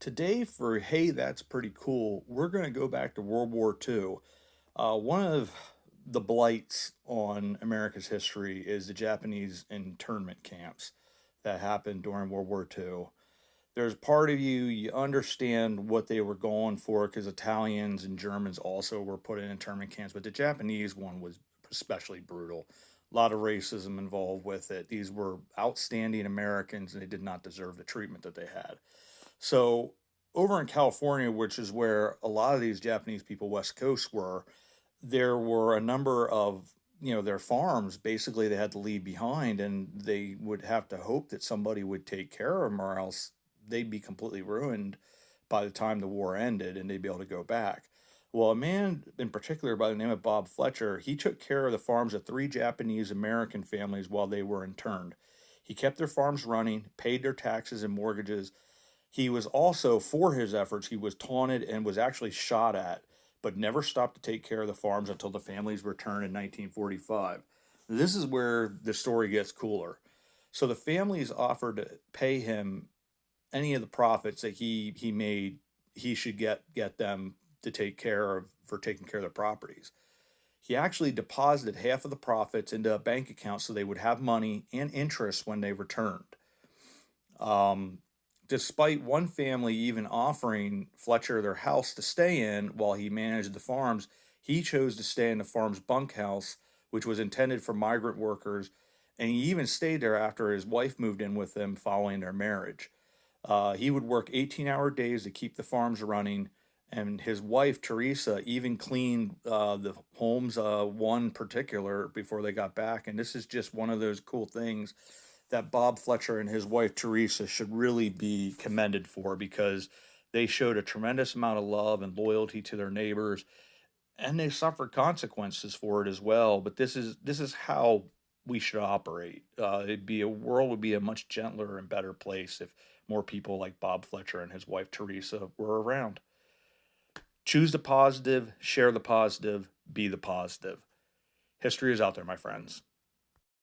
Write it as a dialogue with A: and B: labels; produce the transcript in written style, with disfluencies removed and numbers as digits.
A: Today, for Hey, That's Pretty Cool, we're going to go back to World War II. One of the blights on America's history is the Japanese internment camps that happened during World War II. There's part of you understand what they were going for because Italians and Germans also were put in internment camps, but the Japanese one was especially brutal. A lot of racism involved with it. These were outstanding Americans and they did not deserve the treatment that they had. So over in California, which is where a lot of these Japanese people West Coast were, there were a number of their farms basically they had to leave behind, and they would have to hope that somebody would take care of them, or else they'd be completely ruined by the time the war ended and they'd be able to go back. Well, a man in particular by the name of Bob Fletcher, he took care of the farms of three Japanese American families while they were interned. He kept their farms running, paid their taxes and mortgages. He was also, for his efforts, he was taunted and was actually shot at, but never stopped to take care of the farms until the family's return in 1945. This is where the story gets cooler. So the families offered to pay him any of the profits that he made. He should get them to take care of for taking care of the properties. He actually deposited half of the profits into a bank account so they would have money and interest when they returned. Um, Despite one family even offering Fletcher their house to stay in while he managed the farms, he chose to stay in the farm's bunkhouse, which was intended for migrant workers, and he even stayed there after his wife moved in with him following their marriage. He would work 18-hour days to keep the farms running, and his wife, Teresa, even cleaned the homes, one particular, before they got back. And this is just one of those cool things that Bob Fletcher and his wife Teresa should really be commended for, because they showed a tremendous amount of love and loyalty to their neighbors, and they suffered consequences for it as well. But this is how we should operate. It'd be a world would be a much gentler and better place if more people like Bob Fletcher and his wife Teresa were around. Choose the positive, share the positive, be the positive. History is out there, my friends.